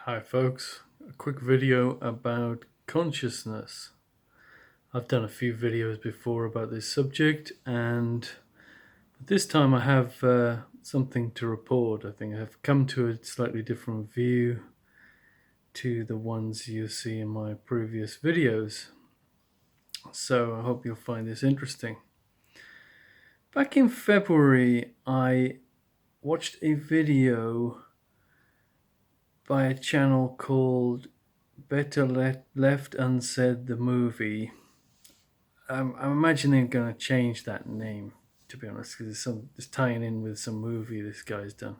Hi folks, a quick video about consciousness. I've done a few videos before about this subject, and this time I have something to report. I think I've come to a slightly different view to the ones you see in my previous videos. So I hope you'll find this interesting. Back in February, I watched a video by a channel called Better Left Unsaid the Movie. I'm imagining they're going to change that name, to be honest, because it's tying in with some movie this guy's done.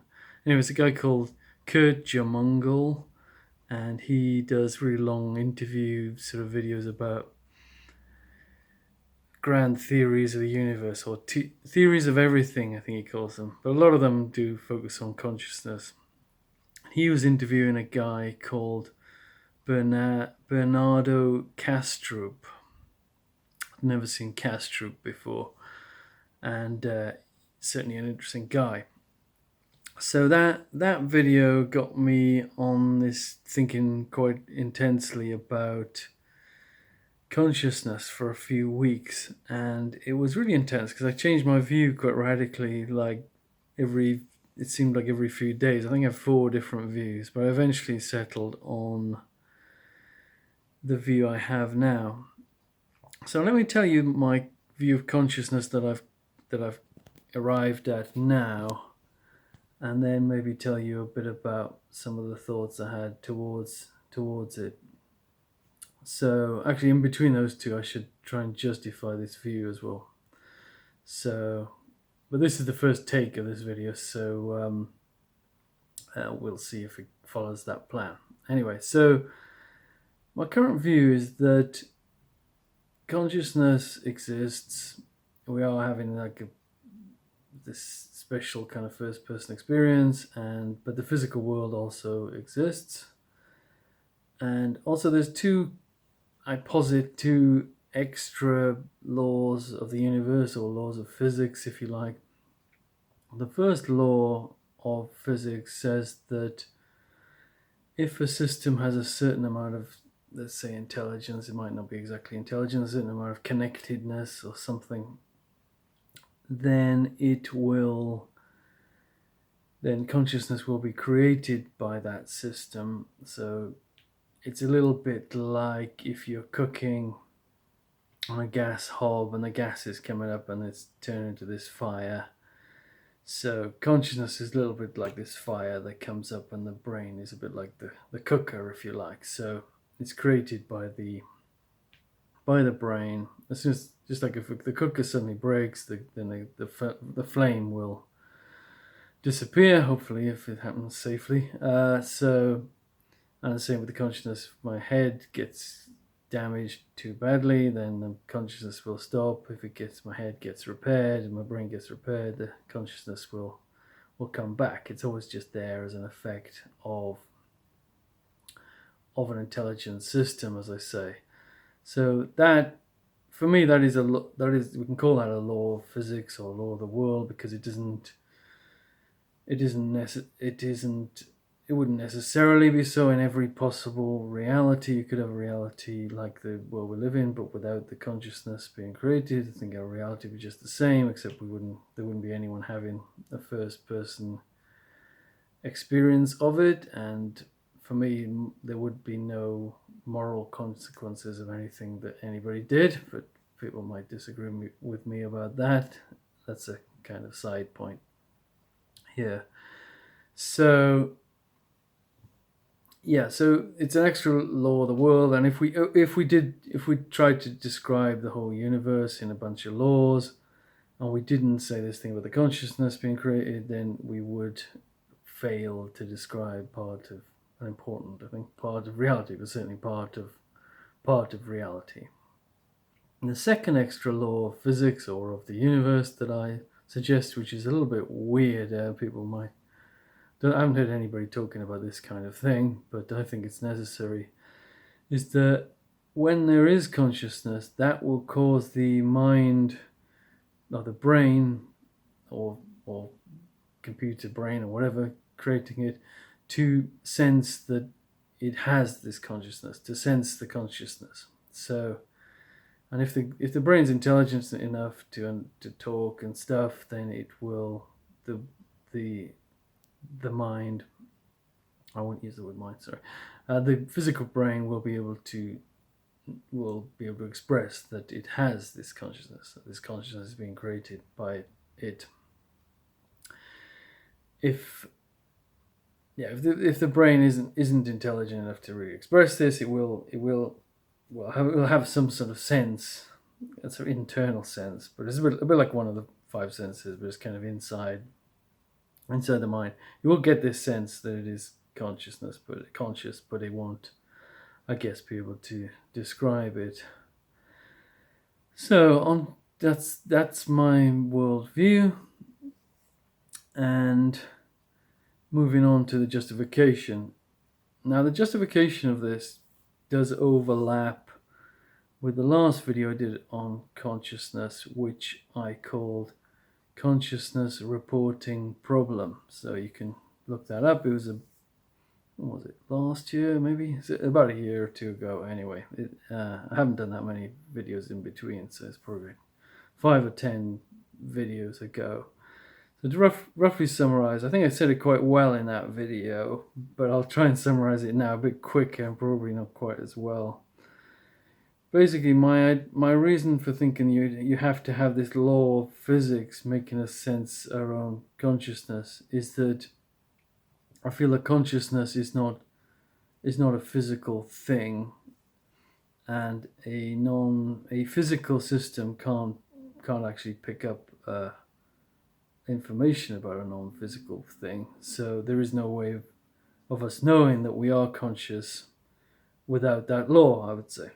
Anyway, it's a guy called Curt Jaimungal, and he does really long interview sort of videos about grand theories of the universe, or theories of everything, I think he calls them. But a lot of them do focus on consciousness. He was interviewing a guy called Bernardo Kastrup. I've never seen Kastrup before, and certainly an interesting guy. So that video got me on this thinking quite intensely about consciousness for a few weeks, and it was really intense because I changed my view quite radically. It seemed like every few days. I think I have 4 different views, but I eventually settled on the view I have now. So let me tell you my view of consciousness that I've arrived at now, and then maybe tell you a bit about some of the thoughts I had towards it. So actually, in between those two, I should try and justify this view as well. So, but this is the first take of this video, so we'll see if it follows that plan. Anyway, so my current view is that consciousness exists. We are having this special kind of first-person experience, but the physical world also exists. And also I posit 2 extra laws of the universe, or laws of physics, if you like. The first law of physics says that if a system has a certain amount of, let's say, intelligence, it might not be exactly intelligence, a certain amount of connectedness or something, then consciousness will be created by that system. So it's a little bit like if you're cooking on a gas hob and the gas is coming up and it's turned into this fire. So consciousness is a little bit like this fire that comes up, and the brain is a bit like the cooker, if you like. So it's created by the brain. It's just like if the cooker suddenly breaks, then the flame will disappear, hopefully, if it happens safely. And the same with the consciousness. If my head gets damaged too badly, then the consciousness will stop. If my head gets repaired and my brain gets repaired, the consciousness will come back. It's always just there as an effect of an intelligent system, as I say. So that, for me, we can call that a law of physics or law of the world, because it wouldn't necessarily be so in every possible reality. You could have a reality like the world we live in, but without the consciousness being created. I think our reality would be just the same, except there wouldn't be anyone having a first-person experience of it. And for me, there would be no moral consequences of anything that anybody did, but people might disagree with me about that. That's a kind of side point here. So yeah, so it's an extra law of the world, and if we tried to describe the whole universe in a bunch of laws, and we didn't say this thing about the consciousness being created, then we would fail to describe part of reality, but certainly part of reality. And the second extra law of physics, or of the universe, that I suggest, which is a little bit weird, I haven't heard anybody talking about this kind of thing, but I think it's necessary, is that when there is consciousness, that will cause the mind, or the brain, or computer brain, or whatever creating it, to sense that it has this consciousness, to sense the consciousness. So, and if the brain's intelligent enough to talk and stuff, then it will the mind. I won't use the word mind. Sorry, the physical brain will be able to express that it has this consciousness. That this consciousness is being created by it. If the brain isn't intelligent enough to really express this, it will have some sort of sense, a sort of internal sense, but it's a bit like one of the five senses, but it's kind of inside the mind. You will get this sense that it is conscious, but it won't, I guess, be able to describe it. So that's my worldview, and moving on to the justification. Now, the justification of this does overlap with the last video I did on consciousness, which I called Consciousness Reporting Problem. So you can look that up. It was what was it, last year, maybe? About a year or two ago, anyway. I haven't done that many videos in between, so it's probably 5 or 10 videos ago. So to roughly summarize, I think I said it quite well in that video, but I'll try and summarize it now a bit quicker and probably not quite as well. Basically, my reason for thinking you have to have this law of physics making us sense our own consciousness is that I feel that consciousness is not a physical thing, and a physical system can't actually pick up information about a non-physical thing. So there is no way of us knowing that we are conscious without that law, I would say.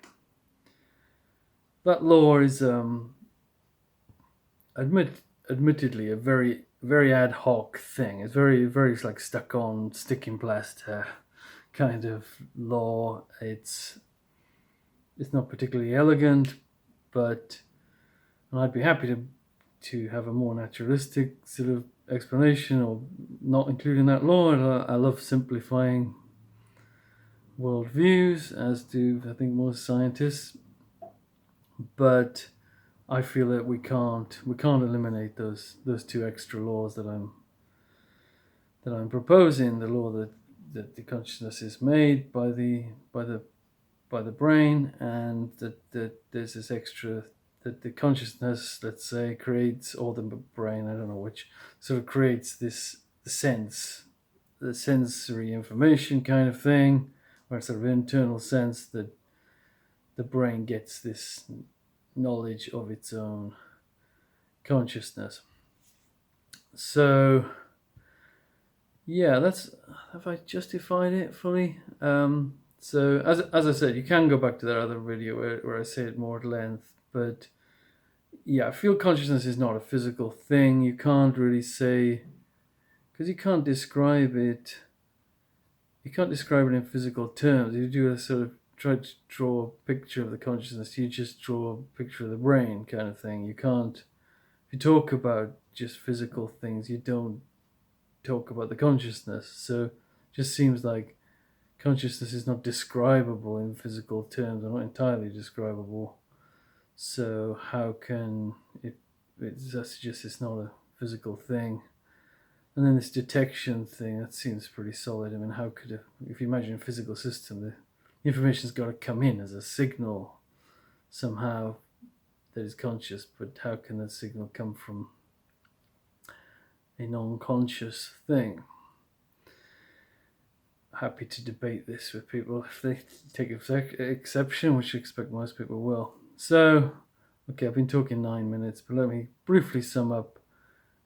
That law is admittedly a very, very ad hoc thing. It's very, very like stuck on, sticking plaster kind of law. It's not particularly elegant, but I'd be happy to have a more naturalistic sort of explanation, or not including that law. I love simplifying worldviews, as do I think most scientists. But I feel that we can't eliminate those two extra laws that I'm proposing. The law that the consciousness is made by the brain, and that there's this extra, that the consciousness, let's say, creates, or the brain, I don't know which, sort of creates this sense, the sensory information kind of thing, or sort of internal sense that the brain gets this knowledge of its own consciousness. So yeah, have I justified it fully? So as I said, you can go back to that other video where I say it more at length, but yeah, I feel consciousness is not a physical thing. You can't really say, because you can't describe it in physical terms. You do a sort of try to draw a picture of the consciousness, you just draw a picture of the brain kind of thing. You can't, if you talk about just physical things, you don't talk about the consciousness. So it just seems like consciousness is not describable in physical terms, or not entirely describable. So how can it suggests it's not a physical thing? And then this detection thing, that seems pretty solid. I mean, how could if you imagine a physical system, the information's got to come in as a signal somehow that is conscious, but how can that signal come from a non-conscious thing? Happy to debate this with people if they take exception, which I expect most people will. So, okay, I've been talking 9 minutes, but let me briefly sum up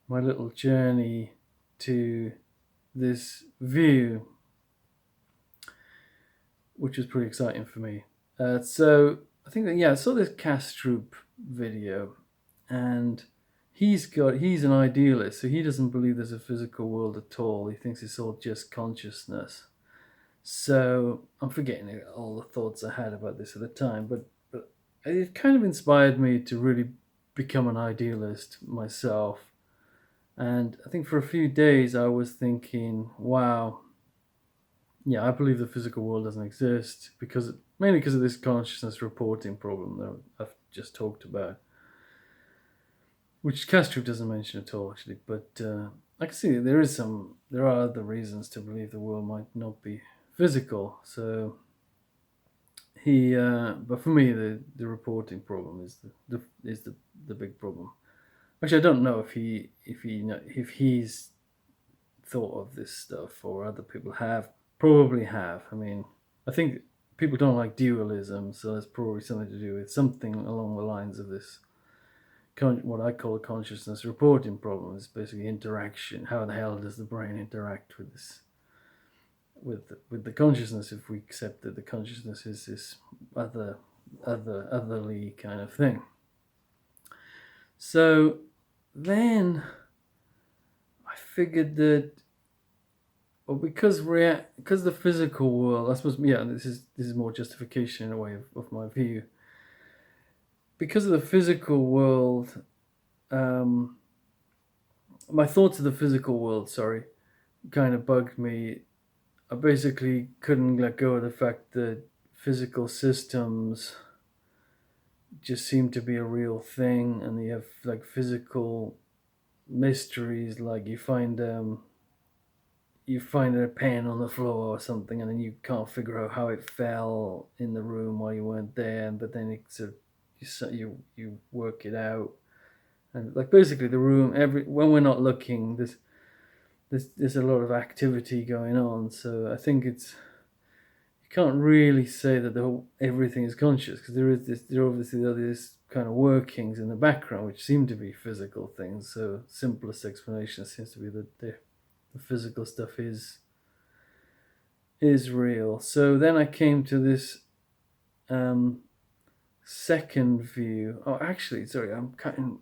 my little journey to this view, which was pretty exciting for me. So I think that, I saw this Kastrup video, and he's an idealist, so he doesn't believe there's a physical world at all. He thinks it's all just consciousness. So I'm forgetting all the thoughts I had about this at the time, but it kind of inspired me to really become an idealist myself. And I think for a few days I was thinking, wow, yeah, I believe the physical world doesn't exist mainly because of this consciousness reporting problem that I've just talked about, which Kastrup doesn't mention at all, actually. But I can see there are other reasons to believe the world might not be physical. So but for me, the reporting problem is the big problem. Actually, I don't know if he's thought of this stuff or other people have. Probably have. I mean, I think people don't like dualism, so there's probably something to do with something along the lines of this. What I call a consciousness reporting problem is basically interaction. How the hell does the brain interact with this, with the consciousness? If we accept that the consciousness is this otherly kind of thing. So then I figured that, well, because the physical world, I suppose, yeah, this is more justification in a way of my view. Because of the physical world, my thoughts of the physical world, sorry, kind of bugged me. I basically couldn't let go of the fact that physical systems just seem to be a real thing, and you have like physical mysteries, like you find a pen on the floor or something, and then you can't figure out how it fell in the room while you weren't there, but then you work it out, and like basically the room when we're not looking, there's a lot of activity going on. So I think you can't really say that everything is conscious, because there obviously are these kind of workings in the background which seem to be physical things. So simplest explanation seems to be that the physical stuff is real. So then I came to this second view. Oh, actually, sorry, I'm cutting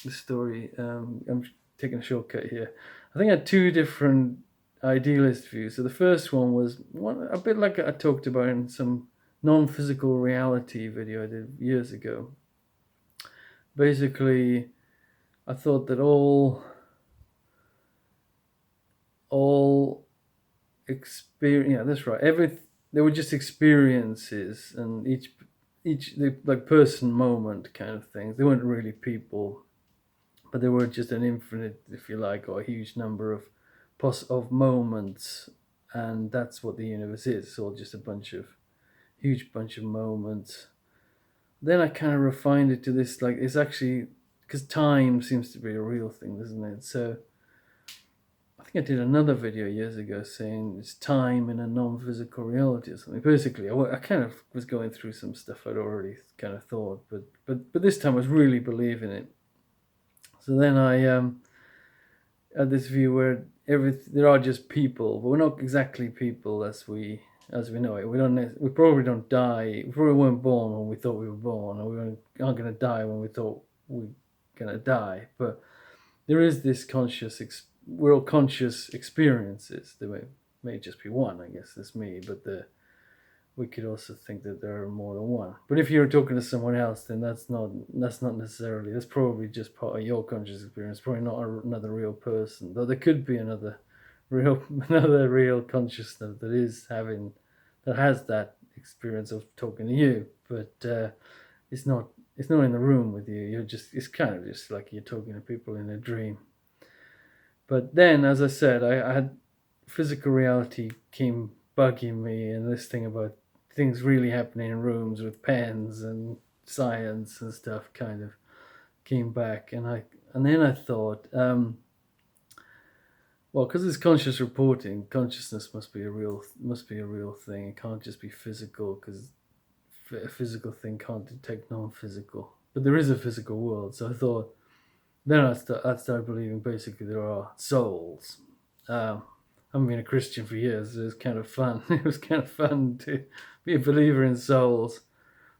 the story. I'm taking a shortcut here. I think I had two different idealist views. So the first one was a bit like I talked about in some non-physical reality video I did years ago. Basically, I thought that all experience, yeah, that's right, they were just experiences, and each like person moment kind of things. They weren't really people, but they were just an infinite, if you like, or a huge number of moments, and that's what the universe is. It's all just a huge bunch of moments. Then I kind of refined it to this, like, it's actually, because time seems to be a real thing, doesn't it? So I think I did another video years ago saying it's time in a non-physical reality or something. Basically, I kind of was going through some stuff I'd already kind of thought, but this time I was really believing it. So then I had this view where there are just people, but we're not exactly people as we know it. We probably don't die. We probably weren't born when we thought we were born, or we aren't going to die when we thought we were going to die. But there is this we're all conscious experiences. There may just be one, I guess, that's me, but we could also think that there are more than one. But if you're talking to someone else, then that's not necessarily. That's probably just part of your conscious experience. Probably not another real person. Though there could be another real consciousness that has that experience of talking to you. But it's not in the room with you. It's kind of just like you're talking to people in a dream. But then, as I said, I had physical reality came bugging me, and this thing about things really happening in rooms with pens and science and stuff kind of came back, and then I thought, well, because it's conscious reporting, consciousness must be a real thing. It can't just be physical, because a physical thing can't detect non-physical. But there is a physical world, so I thought. Then I started believing basically there are souls. I haven't been a Christian for years. So it was kind of fun. It was kind of fun to be a believer in souls.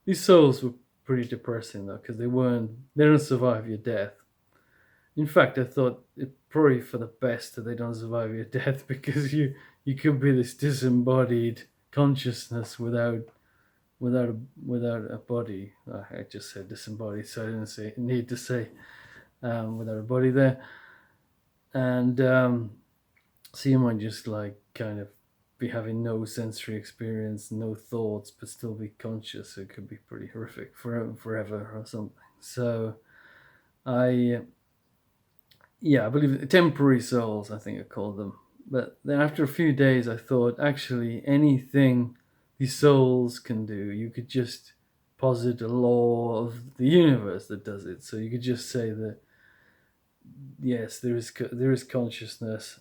These souls were pretty depressing though, because they don't survive your death. In fact, I thought it's probably for the best that they don't survive your death, because you could be this disembodied consciousness without a body. I just said disembodied, so I didn't need to say without a body there, and so you might just like kind of be having no sensory experience, no thoughts, but still be conscious. It could be pretty horrific forever or something. So I I believe temporary souls, I think I called them. But then after a few days, I thought actually anything these souls can do, you could just posit a law of the universe that does it. So you could just say that yes, there is consciousness.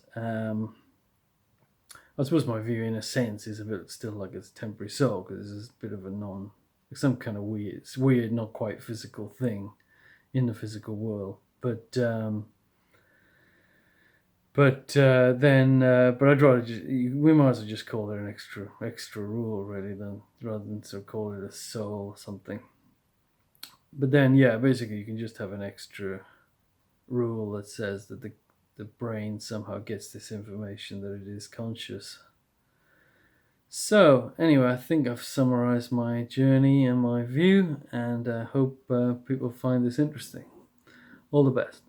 I suppose my view, in a sense, is a bit still like it's a temporary soul because it's a bit of some kind of weird, not quite physical thing in the physical world. But I'd rather we might as well just call it an extra rule, really, rather than sort of call it a soul or something. But then, basically, you can just have an extra rule that says that the brain somehow gets this information that it is conscious. So, anyway, I think I've summarized my journey and my view, and I hope people find this interesting. All the best.